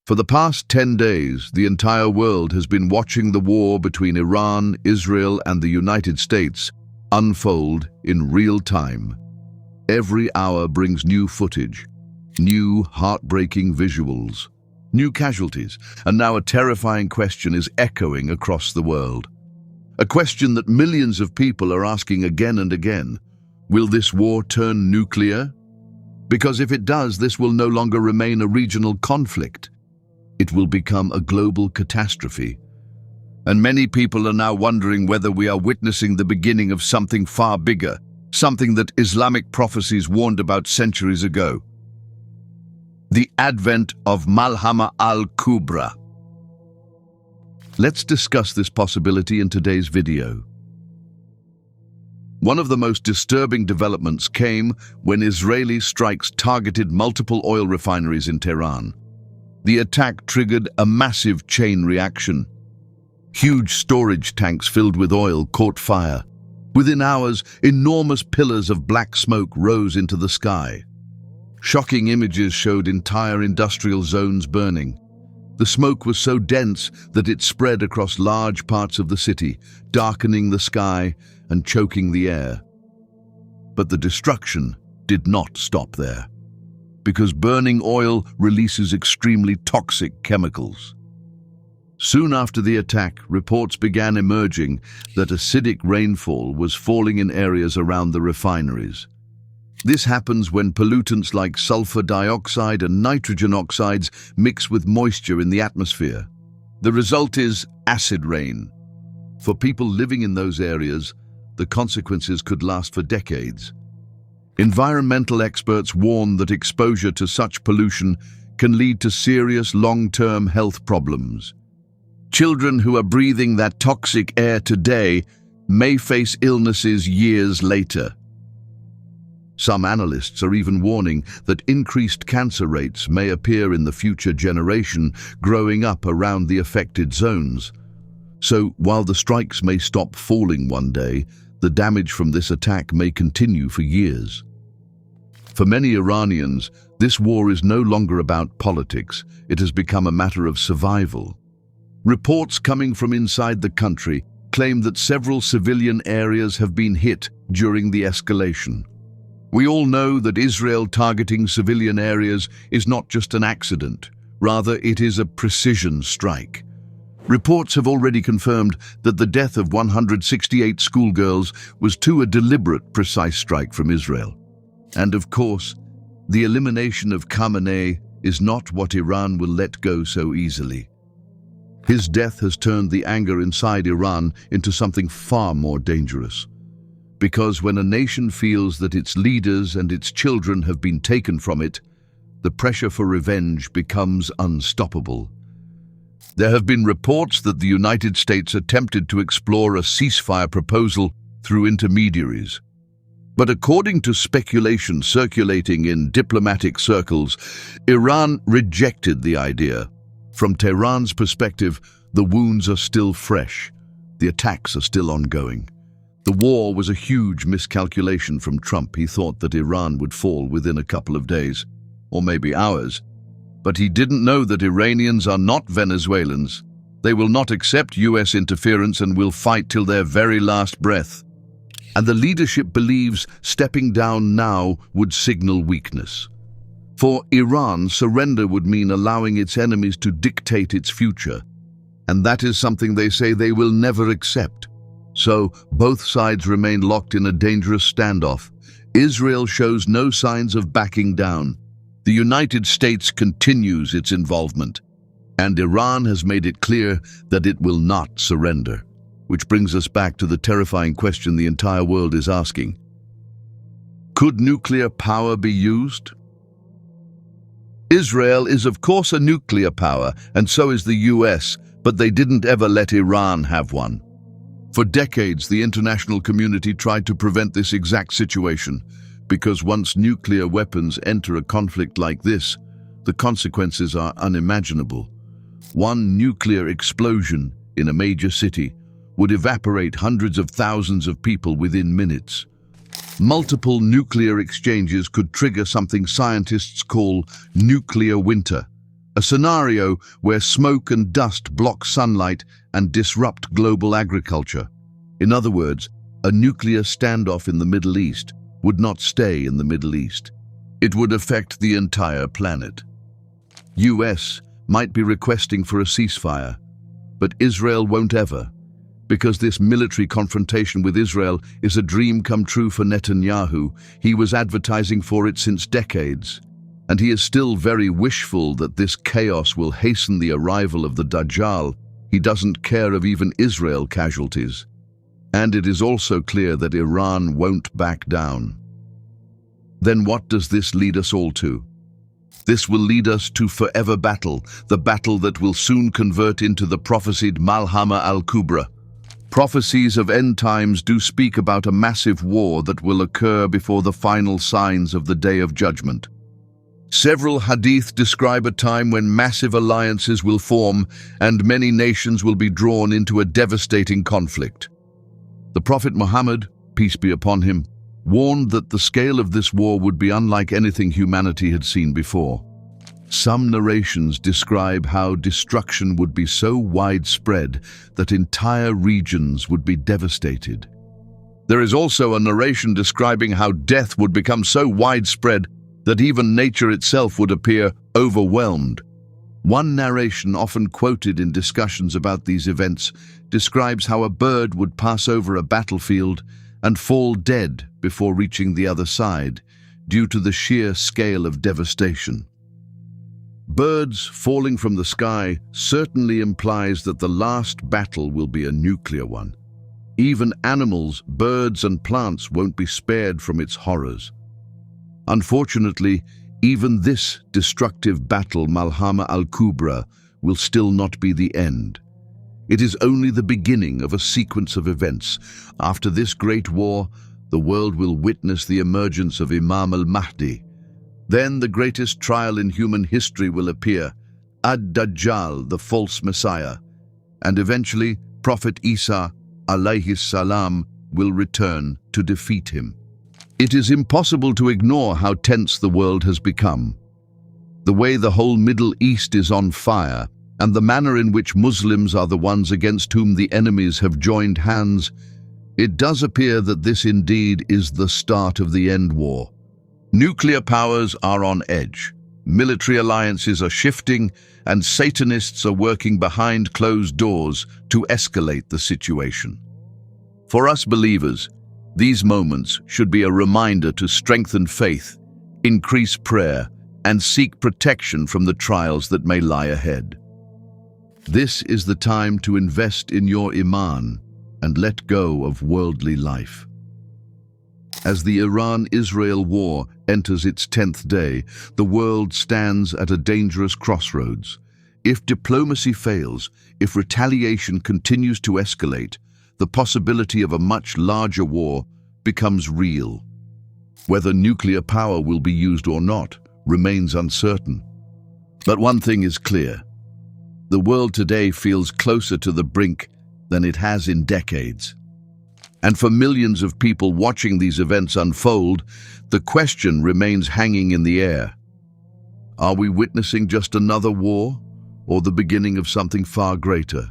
For the past 10 days, the entire world has been watching the war between Iran, Israel, and the United States unfold in real time. Every hour brings new footage, new heartbreaking visuals, new casualties, and now a terrifying question is echoing across the world. A question that millions of people are asking again and again. Will this war turn nuclear? Because if it does, this will no longer remain a regional conflict. It will become a global catastrophe. And many people are now wondering whether we are witnessing the beginning of something far bigger, something that Islamic prophecies warned about centuries ago. The advent of Malhama Al-Kubra. Let's discuss this possibility in today's video. One of the most disturbing developments came when Israeli strikes targeted multiple oil refineries in Tehran. The attack triggered a massive chain reaction. Huge storage tanks filled with oil caught fire. Within hours, enormous pillars of black smoke rose into the sky. Shocking images showed entire industrial zones burning. The smoke was so dense that it spread across large parts of the city, darkening the sky and choking the air. But the destruction did not stop there, because burning oil releases extremely toxic chemicals. Soon after the attack, reports began emerging that acidic rainfall was falling in areas around the refineries. This happens when pollutants like sulfur dioxide and nitrogen oxides mix with moisture in the atmosphere. The result is acid rain. For people living in those areas, the consequences could last for decades. Environmental experts warn that exposure to such pollution can lead to serious long-term health problems. Children who are breathing that toxic air today may face illnesses years later. Some analysts are even warning that increased cancer rates may appear in the future generation growing up around the affected zones. So, while the strikes may stop falling one day, the damage from this attack may continue for years. For many Iranians, this war is no longer about politics. It has become a matter of survival. Reports coming from inside the country claim that several civilian areas have been hit during the escalation. We all know that Israel targeting civilian areas is not just an accident. Rather, it is a precision strike. Reports have already confirmed that the death of 168 schoolgirls was a deliberate, precise strike from Israel. And of course, the elimination of Khamenei is not what Iran will let go so easily. His death has turned the anger inside Iran into something far more dangerous. Because when a nation feels that its leaders and its children have been taken from it, the pressure for revenge becomes unstoppable. There have been reports that the United States attempted to explore a ceasefire proposal through intermediaries. But according to speculation circulating in diplomatic circles, Iran rejected the idea. From Tehran's perspective, the wounds are still fresh. The attacks are still ongoing. The war was a huge miscalculation from Trump. He thought that Iran would fall within a couple of days, or maybe hours. But he didn't know that Iranians are not Venezuelans. They will not accept US interference and will fight till their very last breath. And the leadership believes stepping down now would signal weakness. For Iran, surrender would mean allowing its enemies to dictate its future. And that is something they say they will never accept. So, both sides remain locked in a dangerous standoff. Israel shows no signs of backing down. The United States continues its involvement. And Iran has made it clear that it will not surrender. Which brings us back to the terrifying question the entire world is asking. Could nuclear power be used? Israel is of course a nuclear power, and so is the US, but they didn't ever let Iran have one. For decades, the international community tried to prevent this exact situation, because once nuclear weapons enter a conflict like this, the consequences are unimaginable. One nuclear explosion in a major city would evaporate hundreds of thousands of people within minutes. Multiple nuclear exchanges could trigger something scientists call nuclear winter, a scenario where smoke and dust block sunlight and disrupt global agriculture. In other words, a nuclear standoff in the Middle East would not stay in the Middle East. It would affect the entire planet. US might be requesting for a ceasefire, but Israel won't ever, because this military confrontation with Israel is a dream come true for Netanyahu. He was advertising for it since decades, and he is still very wishful that this chaos will hasten the arrival of the Dajjal. He doesn't care of even Israel casualties. And it is also clear that Iran won't back down. Then what does this lead us all to? This will lead us to forever battle, the battle that will soon convert into the prophesied Malhama Al-Kubra. Prophecies of end times do speak about a massive war that will occur before the final signs of the Day of Judgment. Several hadith describe a time when massive alliances will form and many nations will be drawn into a devastating conflict. The Prophet Muhammad, peace be upon him, warned that the scale of this war would be unlike anything humanity had seen before. Some narrations describe how destruction would be so widespread that entire regions would be devastated. There is also a narration describing how death would become so widespread that even nature itself would appear overwhelmed. One narration often quoted in discussions about these events describes how a bird would pass over a battlefield and fall dead before reaching the other side, due to the sheer scale of devastation. Birds falling from the sky certainly implies that the last battle will be a nuclear one. Even animals, birds and plants won't be spared from its horrors. Unfortunately, even this destructive battle, Malhama Al-Kubra, will still not be the end. It is only the beginning of a sequence of events. After this great war, the world will witness the emergence of Imam al-Mahdi. Then the greatest trial in human history will appear, Ad-Dajjal, the false Messiah, and eventually Prophet Isa, alayhi salam, will return to defeat him. It is impossible to ignore how tense the world has become. The way the whole Middle East is on fire, and the manner in which Muslims are the ones against whom the enemies have joined hands, it does appear that this indeed is the start of the end war. Nuclear powers are on edge, military alliances are shifting, and Satanists are working behind closed doors to escalate the situation. For us believers, these moments should be a reminder to strengthen faith, increase prayer, and seek protection from the trials that may lie ahead. This is the time to invest in your Iman and let go of worldly life. As the Iran-Israel war enters its 10th day, the world stands at a dangerous crossroads. If diplomacy fails, if retaliation continues to escalate, the possibility of a much larger war becomes real. Whether nuclear power will be used or not remains uncertain. But one thing is clear. The world today feels closer to the brink than it has in decades. And for millions of people watching these events unfold, the question remains hanging in the air. Are we witnessing just another war, or the beginning of something far greater?